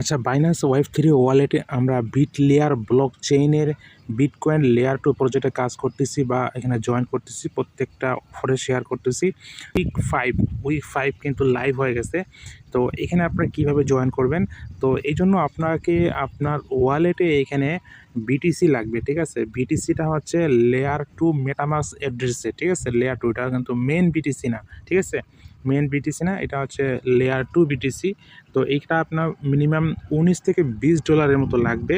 আচ্ছা, বাইন্যান্স ওয়েব3 ওয়ালেটে আমরা বিট লেয়ার ব্লক চেইনের বিটকয়েন লেয়ার 2 প্রজেক্টে কাজ করতেছি বা এখানে জয়েন করতেছি, প্রত্যেকটা অফারে শেয়ার করতেছি। উইক 5 কিন্তু লাইভ হয়ে গেছে। তো এখানে আপনারা কীভাবে জয়েন করবেন, তো এই জন্য আপনাকে আপনার ওয়ালেটে এখানে বিটিসি লাগবে, ঠিক আছে। বিটিসিটা হচ্ছে লেয়ার 2 মেটামাস্ক অ্যাড্রেসে, ঠিক আছে। লেয়ার 2 এটা কিন্তু মেন বিটিসি না, ঠিক আছে। মেন বিটিসি না, এটা হচ্ছে লেয়ার 2 বিটিসি। তো এইটা আপনার মিনিমাম $19 থেকে $20 মতো লাগবে।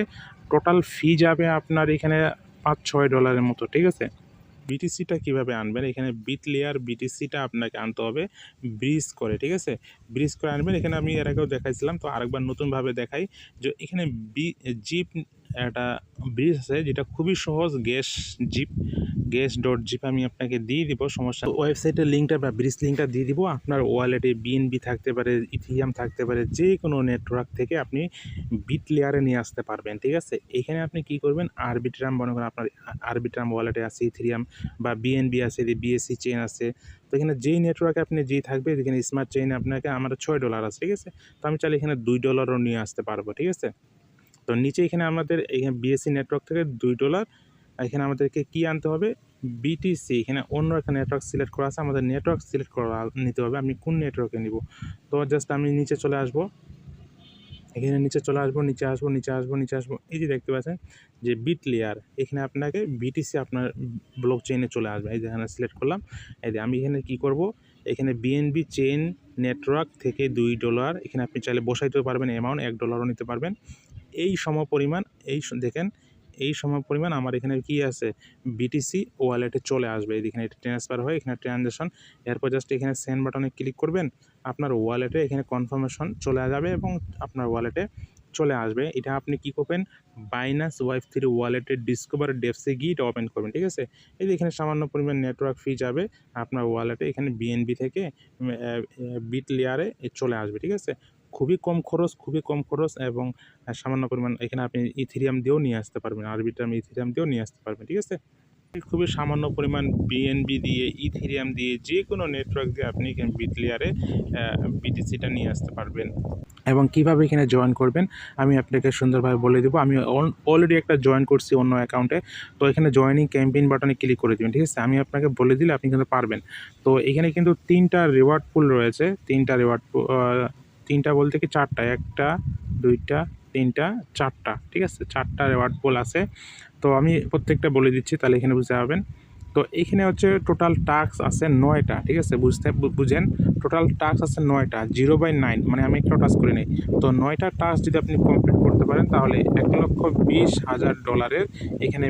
টোটাল ফি যাবে আপনার এখানে $5-6 মতো, ঠিক আছে। বিটিসিটা কীভাবে আনবেন, এখানে বিট লেয়ার বিটিসিটা আপনাকে আনতে হবে ব্রিজ করে, ঠিক আছে। ব্রিজ করে আনবেন। এখানে আমি এর আগেও দেখাইছিলাম, তো আরেকবার নতুনভাবে দেখাই যে এখানে জিপ একটা ব্রিজ আছে যেটা খুবই সহজ, গ্যাস.জিপ আমি আপনাকে দিয়ে দিব, সমস্যা। ওয়েবসাইটের লিঙ্কটা বা ব্রিজ লিঙ্কটা দিয়ে দিব। আপনার ওয়ালেটে বিএনবি থাকতে পারে, ইথিরিয়াম থাকতে পারে, যে কোনো নেটওয়ার্ক থেকে আপনি বিট লেয়ারে নিয়ে আসতে পারবেন, ঠিক আছে। এখানে আপনি কি করবেন, আরবিট্রাম মনে করেন আপনার আরবিট্রাম ওয়ালেটে আছে ইথিরিয়াম বা বিএনবি আছে, বিএসসি চেইন আছে। তো এখানে যেই নেটওয়ার্কে আপনি যেই থাকবে, এখানে স্মার্ট চেইনে আপনাকে আমার $6 আছে, ঠিক আছে। তো আমি চাইলে এখানে $2ও নিয়ে আসতে পারবো, ঠিক আছে। তো নিচে এখানে আমাদের এখানে বিএসসি নেটওয়ার্ক থেকে $2, এখানে আমাদেরকে কি আনতে হবে, বিটিসি। এখানে অন্য একটা নেটওয়ার্ক সিলেক্ট করা আছে, আমাদের নেটওয়ার্ক সিলেক্ট করা নিতে হবে, আমি কোন নেটওয়ার্কে নিব। তো জাস্ট আমি নিচে চলে আসবো, এখানে নিচে চলে আসবো, নিচে আসবো। এই যে দেখতে পাচ্ছেন যে বিট লেয়ার, এখানে আপনাকে বিটিসি আপনার ব্লক চেইনে চলে আসবে। এই যে এখানে সিলেক্ট করলাম। এই যে আমি এখানে কি করব, এখানে বিএনবি চেইন নেটওয়ার্ক থেকে $2, এখানে আপনি চাইলে বসাইতে পারবেন অ্যামাউন্ট, $1ও নিতে পারবেন। এই সমপরিমাণ, দেখেন এই সমপরিমাণ আমার এখানে কি আছে, বিটিসি ওয়ালেটে চলে আসবে। এখানে এটা ট্রান্সফার হয়, এখানে ট্রানজ্যাকশন। এরপর জাস্ট এখানে সেন্ড বাটনে ক্লিক করবেন, আপনার ওয়ালেটে এখানে কনফার্মেশন চলে যাবে এবং আপনার ওয়ালেটে চলে আসবে। এটা আপনি কি করবেন, বাইন্যান্স ওয়েব3 ওয়ালেটের ডিসকভার ডেপসে গিয়ে এটা ওপেন করবেন, ঠিক আছে। এই যে এখানে সামান্য পরিমাণ নেটওয়ার্ক ফি যাবে আপনার ওয়ালেটে, এখানে বিএনবি থেকে বিট লেয়ারে চলে আসবে, ঠিক আছে। খুবই কম খরচ এবং সামান্য পরিমাণ এখানে আপনি ইথিরিয়াম দিয়েও নিয়ে আসতে পারবেন, আরবিট্রাম ইথিরিয়াম দিয়েও নিয়ে আসতে পারবেন, ঠিক আছে। খুবই সামান্য পরিমাণ বিএনবি দিয়ে, ইথিরিয়াম দিয়ে, যে কোনো নেটওয়ার্ক দিয়ে আপনি এখানে বিট লেয়ারে বিটিসিটা নিয়ে আসতে পারবেন। এবং কিভাবে এখানে জয়েন করবেন আমি আপনাকে সুন্দরভাবে বলে দেবো। আমি অলরেডি একটা জয়েন করছি অন্য অ্যাকাউন্টে। তো এখানে জয়েনিং ক্যাম্পেইন বাটনে ক্লিক করে দেবেন, ঠিক আছে। আমি আপনাকে বলে দিলে আপনি কিন্তু পারবেন। তো এখানে কিন্তু 3টা রিওয়ার্ড পুল রয়েছে, 3টা রিওয়ার্ড, 3টা বলতে কি 4টা, 1টা 2টা 3টা 4টা, ঠিক আছে। 4টা রিওয়ার্ড পুল আছে। তো আমি প্রত্যেকটা বলে দিচ্ছি, তাহলে এখানে বুঝতে পারবেন। তো এখানে হচ্ছে টোটাল টাস্ক আছে 9টা, ঠিক আছে। বুঝেন, টোটাল টাস্ক আছে 9টা, 0/9, মানে আমি একটা টাস্ক করি নাই। তো 9টা টাস্ক যদি আপনি কমপ্লিট করতে পারেন তাহলে $1,20,000 এখানে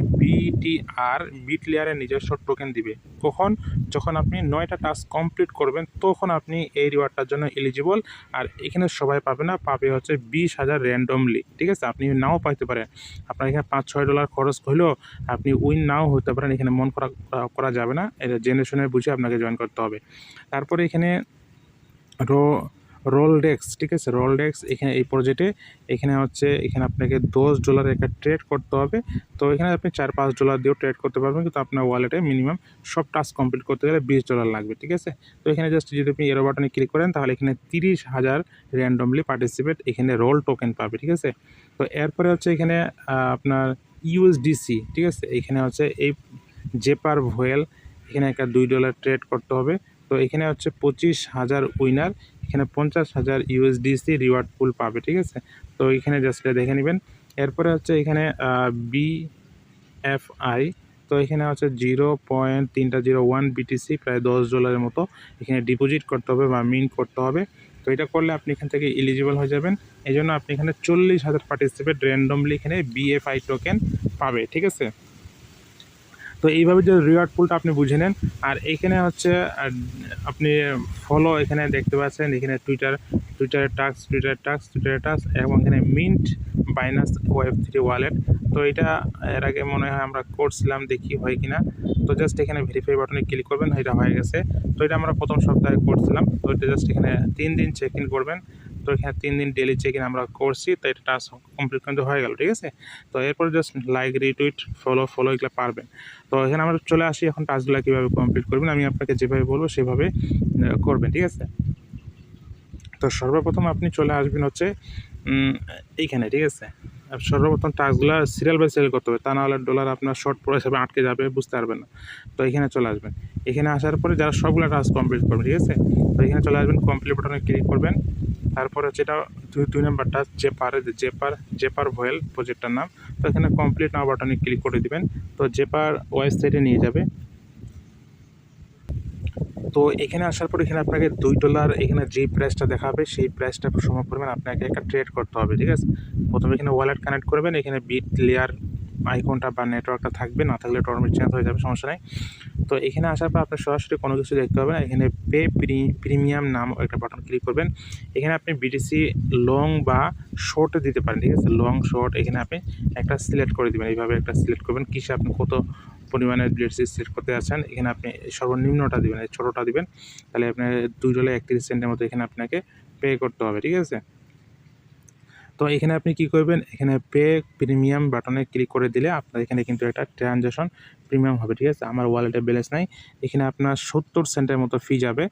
বিট লেয়ারের নিজস্ব টোকেন দিবে। কখন, যখন আপনি 9টা টাস্ক কমপ্লিট করবেন তখন আপনি এই রিওয়ার্ডটার জন্য এলিজিবল। আর এখানে সবাই পাবে না, পাবে হচ্ছে 20,000 র্যান্ডমলি, ঠিক আছে। আপনি নাও পাইতে পারেন, আপনার এখানে $5-6 খরচ হলেও আপনি উইন নাও হতে পারেন। এখানে মন করা যাবে না, এটা জেনে শুনে বুঝে আপনাকে জয়েন করতে হবে। তারপরে এখানে রোলডেক্স, ঠিক আছে। রোলডেক্স এখানে এই প্রজেক্টে এখানে হচ্ছে, এখানে আপনাকে $10 একটা ট্রেড করতে হবে। তো এখানে আপনি $4-5 দিয়েও ট্রেড করতে পারবেন, কিন্তু আপনার ওয়ালেটে মিনিমাম সব টাস্ক কমপ্লিট করতে গেলে $20 লাগবে, ঠিক আছে। তো এখানে জাস্ট যদি আপনি এরো বাটনে ক্লিক করেন তাহলে এখানে 30,000 র্যান্ডমলি পার্টিসিপেট এখানে রোল টোকেন পাবে, ঠিক আছে। তো এরপরে হচ্ছে এখানে আপনার ইউএসডিসি, ঠিক আছে। এখানে হচ্ছে এই জেপার ভোয়েল, এখানে একটা $2 ট্রেড করতে হবে। তো এখানে হচ্ছে 25,000 উইনার, এখানে 50,000 ইউএসডিসি রিওয়ার্ড পুল পাবে, ঠিক আছে। তো এখানে জাস্ট দেখে নেবেন। এরপরে হচ্ছে এখানে বিএফআই, তো এখানে হচ্ছে 0.301 বিটিসি, প্রায় $10 মতো এখানে ডিপোজিট করতে হবে বা মিন্ট করতে হবে। তো এটা করলে আপনি এখান থেকে এলিজিবল হয়ে যাবেন। এই জন্য আপনি এখানে 40,000 পার্টিসিপেট র্যান্ডমলি এখানে বিএফআই টোকেন পাবে, ঠিক আছে। তো এইভাবে যে রিওয়ার্ড পুলটা আপনি বুঝে নেন। আর এখানে হচ্ছে আপনি ফলো এখানে দেখতে পাচ্ছেন, এখানে টুইটারের টাস্ক এবং এখানে মিন্ট বাইন্যান্স ওয়েব3 ওয়ালেট। তো এটা এর আগে মনে হয় আমরা করছিলাম, দেখি হয় কিনা। তো জাস্ট এখানে ভেরিফাই বাটনে ক্লিক করবেন, এটা হয়ে গেছে। তো এটা আমরা প্রথম সপ্তাহে করছিলাম। তো এটা জাস্ট এখানে 3 দিন চেক ইন করবেন। তো এখানে 3 দিন ডেলি চেক ইন আমরা করছি, তো এটা টাস্ক কমপ্লিট কিন্তু হয়ে গেল, ঠিক আছে। তো এরপর জাস্ট লাইক, রিটুইট, ফলো এগুলো পারবেন। তো এখানে আমরা চলে আসি এখন টাস্কগুলো কীভাবে কমপ্লিট করবেন, আমি আপনাকে যেভাবে বলবো সেভাবে করবেন, ঠিক আছে। তো সর্বপ্রথম আপনি চলে আসবেন হচ্ছে এইখানে, ঠিক আছে? সর্বপ্রথম টাস্কগুলো সিরিয়াল বাই সিরিয়াল করতে হবে, তা নাহলে ডলার আপনার শর্ট পড়ে যাবে, আটকে যাবে, বুঝতে পারবেন না। তো এখানে চলে আসবেন, এখানে আসার পরে যারা সবগুলো টাস্ক কমপ্লিট করবে, ঠিক আছে? তো এখানে চলে আসবেন, কমপ্লিট বাটনে ক্লিক করবেন। তারপরে হচ্ছে এটা 2 নম্বর টাস্ক জেপার ভয়েল প্রজেক্টটার নাম। তো এখানে কমপ্লিট নাও বাটনে ক্লিক করে দিবেন। তো জেপার ওয়েবসাইটে নিয়ে যাবে। তো এখানে আসার পর এখানে আপনাকে $2 এখানে যেই প্রাইসটা দেখাবে সেই প্রাইসটা সমপরিমাণ আপনাকে একটা ট্রেড করতে হবে, ঠিক আছে? প্রথমে এখানে ওয়ালেট কানেক্ট করবেন, এখানে বিট লেয়ার আইকনটা বা নেটওয়ার্কটা থাকবে, না থাকলে অটোমেটিক চেঞ্জ হয়ে যাবে, সমস্যা নাই। তো এখানে আসার পর আপনার সরাসরি কোনো কিছু দেখতে হবে না, এখানে পে প্রিমিয়াম নাম একটা বাটন ক্লিক করবেন। এখানে আপনি বিটিসি লং বা শর্টে দিতে পারেন, ঠিক আছে? লং শর্ট এখানে আপনি একটা সিলেক্ট করে দিবেন, এইভাবে একটা সিলেক্ট করবেন, কিসে আপনি কত পরিমাণে বিটিসি সিলেক্ট করতে যাচ্ছেন। এখানে আপনি সর্বনিম্নটা দিবেন, এই ছোটোটা দিবেন, তাহলে আপনার $2.31 মতো এখানে আপনাকে পে করতে হবে, ঠিক আছে? তো এখানে আপনি কি করবেন, এখানে পে প্রিমিয়াম বাটনে ক্লিক করে দিলে আপনার এখানে কিন্তু একটা ট্রানজ্যাকশন প্রিমিয়াম হবে, ঠিক আছে? আমার ওয়ালেটে ব্যালেন্স নাই, এখানে আপনার 70 সেন্টের মতো ফি যাবে,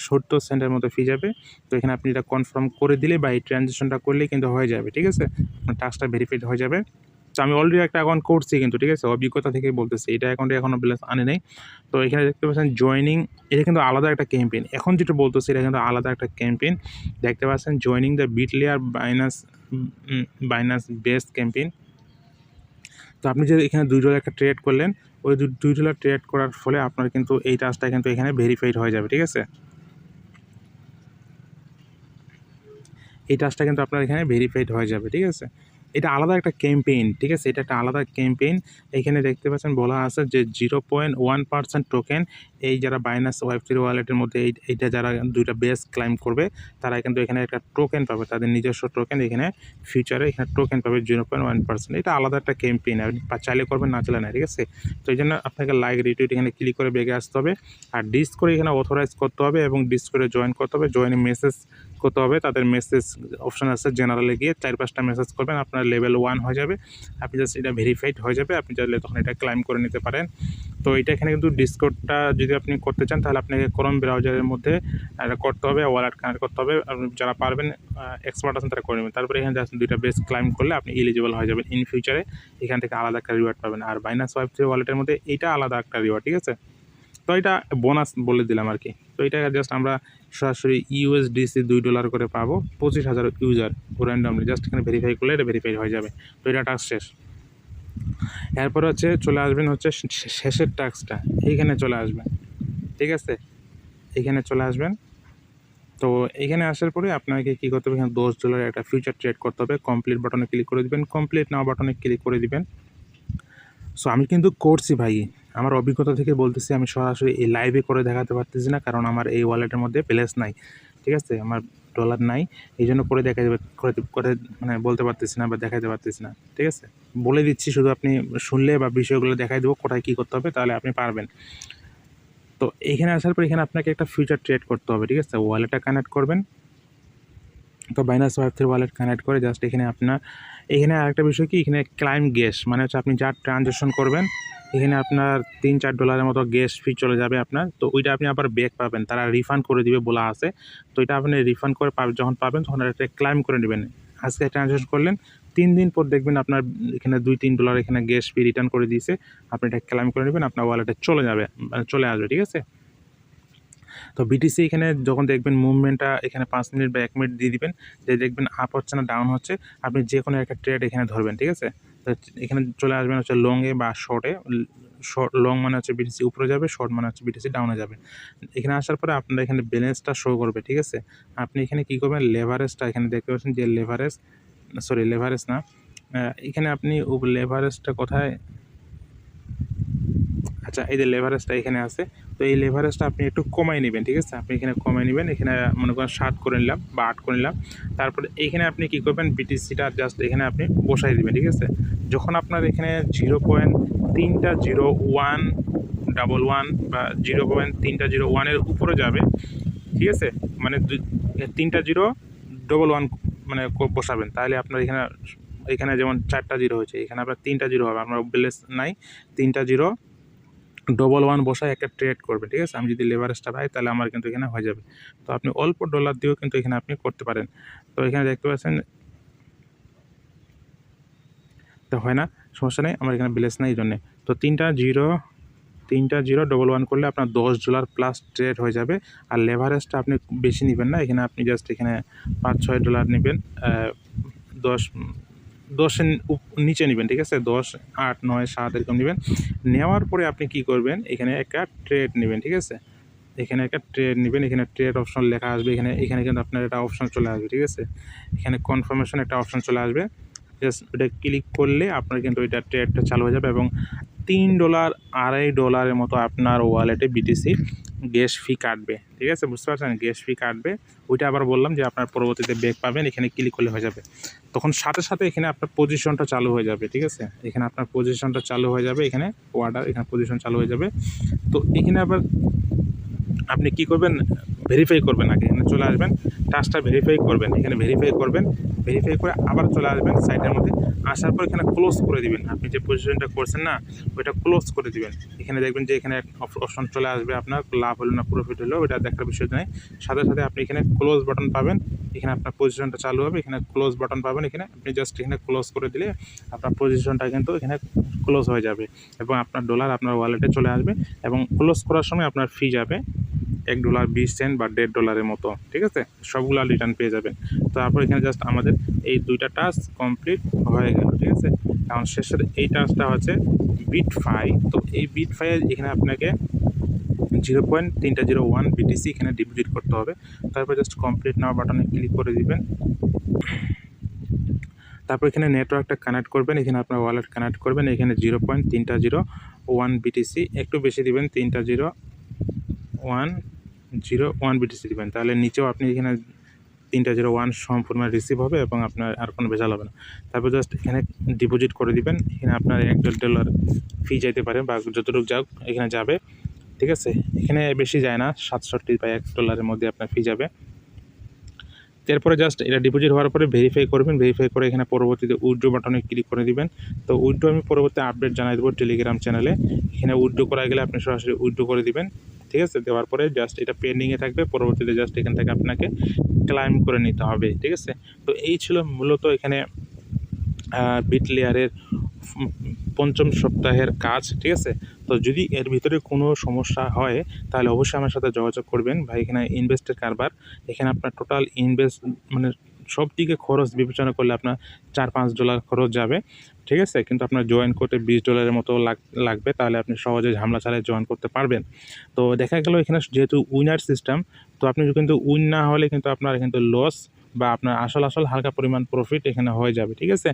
70 সেন্টের মতো ফি যাবে। তো এখানে আপনি এটা কনফার্ম করে দিলে বা এই ট্রানজ্যাকশনটা করলেই কিন্তু হয়ে যাবে, ঠিক আছে? আপনার টাস্কটা ভেরিফাইড হয়ে যাবে। তো আমি অলরেডি একটা অ্যাকাউন্ট করছি কিন্তু, ঠিক আছে? অভিজ্ঞতা থেকে বলতেছি, এটা অ্যাকাউন্টে এখনও ব্যালেন্স আনে নাই। তো এখানে দেখতে পাচ্ছেন জয়েনিং, এটা কিন্তু আলাদা একটা ক্যাম্পেইন। এখন যেটা বলতেছি এটা কিন্তু আলাদা একটা ক্যাম্পেইন। দেখতে পাচ্ছেন joining the Bitlayer Binance base campaign. তো আপনি যে এখানে $2 একটা ট্রেড করলেন, ওই $2 ট্রেড করার ফলে আপনার কিন্তু এই টাস্কটা কিন্তু এখানে ভেরিফাইড হয়ে যাবে, ঠিক আছে? এই টাস্কটা কিন্তু আপনার এখানে ভেরিফাইড হয়ে যাবে, ঠিক আছে? এটা আলাদা একটা ক্যাম্পেইন, ঠিক আছে? এটা একটা আলাদা ক্যাম্পেইন। এখানে দেখতে পাচ্ছেন বলা আছে যে 0.1% টোকেন, এই যারা বাইনান্স ওয়েব3 ওয়ালেটের মধ্যে এইটা যারা 2টা বেস ক্লাইম করবে, তারা কিন্তু এখানে একটা টোকেন পাবে, তাদের নিজস্ব টোকেন এখানে ফিউচারে এখানে টোকেন পাবে 0.1%। এটা আলাদা একটা ক্যাম্পেইন, আপনি চাইলে করবেন, না চাইলে না, ঠিক আছে? তো এই জন্য আপনাকে লাইক রিটুইট এখানে ক্লিক করে বেগে আসতে হবে, আর ডিসকোডে এখানে অথরাইজ করতে হবে এবং ডিসকোডে জয়েন করতে হবে, জয়েনে মেসেজ করতে হবে। তাদের মেসেজ অপশন আছে, জেনারেলে গিয়ে 4-5টা মেসেজ করবেন, আপনার লেভেল 1 হয়ে যাবে। আপনি জাস্ট এটা ভেরিফাইড হয়ে যাবে, আপনি চাইলে তখন এটা ক্লাইম করে নিতে পারেন। তো এটা এখানে কিন্তু ডিসকোডটা যদি আপনি করতে চান তাহলে আপনাকে ক্রোম ব্রাউজারের মধ্যে এটা করতে হবে, ওয়ালেট কানেক্ট করতে হবে। আপনি যারা পারবেন, এক্সপার্ট আছেন, তারা করে নেবেন। তারপরে এখানে জাস্ট 2টা বেস ক্লাইম করলে আপনি এলিজিবল হয়ে যাবেন, ইন ফিউচারে এখান থেকে আলাদা একটা রিওয়ার্ড পাবেন। আর বাইনান্স ওয়েব3 ওয়ালেটের মধ্যে এইটা আলাদা একটা রিওয়ার্ড, ঠিক আছে? তো এটা বোনাস বলে দিলাম আর কি। তো এটা জাস্ট আমরা সরাসরি ইউএসডিসি $2 করে পাবো, 25,000 ইউজার র্যান্ডমলি, জাস্ট এখানে ভেরিফাই করলে এটা ভেরিফাই হয়ে যাবে। তো এটা টাস্ক শেষ। এরপর হচ্ছে চলে আসবেন হচ্ছে শেষের টাস্কটা, এইখানে চলে আসবেন, ঠিক আছে? এইখানে চলে আসবেন। তো এখানে আসার পরে আপনাকে কী করতে হবে, এখানে $10 একটা ফিউচার ট্রেড করতে হবে। কমপ্লিট বাটনে ক্লিক করে দিবেন, কমপ্লিট নাও বাটনে ক্লিক করে দিবেন। সো আমি কিন্তু করছি ভাই, আমার অভিজ্ঞতা থেকে বলতেছি, আমি সরাসরি এই লাইভে করে দেখাতে পারতেছি না, কারণ আমার এই ওয়ালেটের মধ্যে ব্যালেন্স নাই, ঠিক আছে? আমার ডলার নাই, এই জন্য করে দেখা যাবে, করে মানে বলতে পারতেছি না বা দেখাতে পারতেছি না, ঠিক আছে? বলে দিচ্ছি, শুধু আপনি শুনলে বা বিষয়গুলো দেখাই দেবো কোথায় কী করতে হবে, তাহলে আপনি পারবেন। তো এখানে আসার পর এখানে আপনাকে একটা ফিউচার ট্রেড করতে হবে, ঠিক আছে? ওয়ালেটটা কানেক্ট করবেন। তো বাইনান্স ওয়েব3 ওয়ালেট কানেক্ট করে জাস্ট এখানে আপনার, এখানে আরেকটা বিষয় কি, এখানে ক্লাইম গ্যাস মানে হচ্ছে আপনি যা ট্রানজ্যাকশন করবেন এখানে আপনার $3-4 মতো গ্যাস ফি চলে যাবে আপনার। তো ওইটা আপনি আবার ব্যাক পাবেন, তারা রিফান্ড করে দিবে বলা আছে। তো এটা আপনি রিফান্ড করে যখন পাবেন তখন একটা ক্লাইম করে নেবেন। আজকে ট্রানজ্যাকশন করলেন, 3 দিন পর দেখবেন আপনার এখানে $2-3 এখানে গ্যাস ফি রিটার্ন করে দিয়েছে, আপনি এটা ক্লাইম করে নেবেন, আপনার ওয়ালেটে চলে যাবে, চলে আসবে, ঠিক আছে? তো বিটিসি এখানে যখন দেখবেন মুভমেন্টটা এখানে 5 মিনিট বা 1 মিনিট দিয়ে দিবেন, যে দেখবেন আপ হচ্ছে না ডাউন হচ্ছে, আপনি যে কোনো একটা ট্রেড এখানে ধরবেন, ঠিক আছে? তো এখানে চলে আসবেন হচ্ছে লংয়ে বা শর্টে। লং মানে হচ্ছে বিটিসি উপরে যাবে, শর্ট মানে হচ্ছে বিটিসি ডাউনে যাবে। এখানে আসার পরে আপনার এখানে ব্যালেন্সটা শো করবে, ঠিক আছে? আপনি এখানে কী করবেন, লেভারেজটা এখানে দেখতে পাচ্ছেন যে লেভারেজ না, এখানে আপনি লেভারেজটা কোথায়, আচ্ছা এই যে লেভারেজটা এখানে আছে। তো এই লেভারেজটা আপনি একটু কমাই নেবেন, ঠিক আছে? আপনি এখানে কমাই নেবেন, এখানে মনে করেন 7 করে নিলাম বা 8 করে নিলাম। তারপরে এইখানে আপনি কী করবেন, বিটিসিটা জাস্ট এখানে আপনি বসাই দিবেন, ঠিক আছে? যখন আপনার এখানে 0.30111 বা 0.301 এর উপরে যাবে, ঠিক আছে? মানে 3টা 011 মানে বসাবেন, তাহলে আপনার এখানে যেমন 4টা 0 হয়েছে, এখানে আপনার 3টা 0 হবে। আপনার ব্যালেন্স নাই, 3টা 011 বসায় একটা ট্রেড করবে, ঠিক আছে? আমি যদি লেভারেজটা পাই তাহলে আমার কিন্তু এখানে হয়ে যাবে। তো আপনি অল্প ডলার দিয়েও কিন্তু এখানে আপনি করতে পারেন। তো এখানে দেখতে পাচ্ছেন তো হয় না, সমস্যা নেই, আমার এখানে ব্যালেন্স নেই এই জন্যে। তো 3টা জিরো 1 করলে আপনার $10 প্লাস ট্রেড হয়ে যাবে। আর লেভারেজটা আপনি বেশি নেবেন না, এখানে আপনি জাস্ট এখানে $5-6 নেবেন, 10 নিচে নেবেন, ঠিক আছে? 10, 8, 9, 7 এরকম নেবেন। নেওয়ার পরে আপনি কি করবেন, এখানে একটা ট্রেড নেবেন, ঠিক আছে? এখানে একটা ট্রেড নেবেন, এখানে ট্রেড অপশন লেখা আসবে, এখানে কিন্তু আপনার একটা অপশন চলে আসবে, ঠিক আছে? এখানে কনফার্মেশন একটা অপশন চলে আসবে, জাস্ট ওটা ক্লিক করলে আপনার কিন্তু ওইটা ট্রেডটা চালু হয়ে যাবে এবং $3, $2.5 মতো আপনার ওয়ালেটে বিটিসি গ্যাস ফি কাটবে, ঠিক আছে? বুঝতে পারছেন, গ্যাস ফি কাটবে। ওইটা আবার বললাম যে আপনার পরবর্তীতে ব্যাক পাবেন, এখানে ক্লিক করলে হয়ে যাবে। তখন সাথে সাথে এখানে আপনার পজিশনটা চালু হয়ে যাবে, ঠিক আছে? এখানে আপনার পজিশনটা চালু হয়ে যাবে, এখানে অর্ডার, এখানে পজিশন চালু হয়ে যাবে। তো এখানে আবার আপনি কি করবেন, ভেরিফাই করবেন, আগে এখানে চলে আসবেন, টাস্কটা ভেরিফাই করবেন, এখানে ভেরিফাই করবেন, ভেরিফাই করে আবার চলে আসবেন সাইটের মধ্যে, আসার পর এখানে ক্লোজ করে দিবেন। আপনি যে পজিশনটা করছেন না, ওইটা ক্লোজ করে দিবেন। এখানে দেখবেন যে এখানে অপশন চলে আসবে, আপনার লাভ হলো না প্রফিট হলো ওইটা দেখার বিষয় নয়, সাথে সাথে আপনি এখানে ক্লোজ বাটন পাবেন, এখানে আপনার পজিশনটা চালু হবে, এখানে ক্লোজ বাটন পাবেন, এখানে আপনি জাস্ট এখানে ক্লোজ করে দিলে আপনার পজিশনটা কিন্তু এখানে ক্লোজ হয়ে যাবে এবং আপনার ডলার আপনার ওয়ালেটে চলে আসবে এবং ক্লোজ করার সময় আপনার ফি যাবে $1.20 বা $1.5 মতো, ঠিক আছে? সবগুলো রিটার্ন পেয়ে যাবেন। তারপর এখানে জাস্ট আমাদের এই 2টা টাস্ক কমপ্লিট হয়ে গেল, ঠিক আছে? এখন শেষের এই টাস্কটা হচ্ছে বিটফাই। তো এই বিটফাই এখানে আপনাকে 0.301 বিটিসি এখানে ডিপোজিট করতে হবে। তারপর জাস্ট কমপ্লিট নাও বাটনে ক্লিক করে দিবেন। তারপর এখানে নেটওয়ার্কটা কানেক্ট করবেন, এখানে আপনার ওয়ালেট কানেক্ট করবেন, এখানে 0.301 বিটিসি একটু বেশি দিবেন, 301 বিটিসি দিবেন, তাহলে নিচেও আপনি এখানে 301 সম্পূর্ণ রিসিভ হবে এবং আপনার আর কোনো ভেজাল হবে না। তারপর জাস্ট এখানে ডিপোজিট করে দিবেন, এখানে আপনার $1 ফি যাইতে পারে বা যতটুকু যাক এখানে যাবে, ঠিক আছে? এখানে বেশি যায় না, 67 বা $1 মধ্যে আপনার ফি যাবে। এরপরে জাস্ট এটা ডিপোজিট হওয়ার পরে ভেরিফাই করবেন, ভেরিফাই করে এখানে পরবর্তীতে উইথড্র বাটনে ক্লিক করে দিবেন। তো উইথড্র আমি পরবর্তী আপডেট জানাই দেবো টেলিগ্রাম চ্যানেলে, এখানে উইথড্র করা গেলে আপনি সরাসরি উইথড্র করে দিবেন, ঠিক আছে? দেওয়ার পরে জাস্ট এটা পেন্ডিংয়ে থাকবে, পরবর্তীতে জাস্ট এখান থেকে আপনাকে ক্লাইম করে নিতে হবে, ঠিক আছে? তো এই ছিল মূলত এখানে বিটলেয়ারের 5ম সপ্তাহের কাজ, ঠিক আছে? তো যদি এর ভিতরে কোনো সমস্যা হয় তাহলে অবশ্যই আমার সাথে যোগাযোগ করবেন। ভাই এখানে ইনভেস্টের কারবার, এখানে আপনার টোটাল ইনভেস্ট মানে সব দিকে খরচ বিবেচনা করলে আপনার $4-5 খরচ যাবে, ঠিক আছে? কিন্তু আপনার জয়েন করতে $20 মতো লাগবে, তাহলে আপনি সহজে ঝামেলা ছাড়াই জয়েন করতে পারবেন। তো দেখা গেল এখানে যেহেতু উইনার সিস্টেম, তো আপনি কিন্তু উইন না হলে কিন্তু আপনার কিন্তু লস বা আপনার আসল হালকা পরিমাণ প্রফিট এখানে হয়ে যাবে, ঠিক আছে?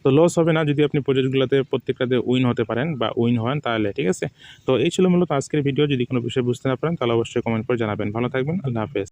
তো লস হবে না যদি আপনি প্রজেক্টগুলোতে প্রত্যেকটাতে উইন হতে পারেন বা উইন হন তাহলে, ঠিক আছে? তো এই ছিল মূলত আজকের ভিডিও। যদি কোনো বিষয় বুঝতে না পারেন তাহলে অবশ্যই কমেন্ট করে জানাবেন। ভালো থাকবেন। আল্লাহ হাফেজ।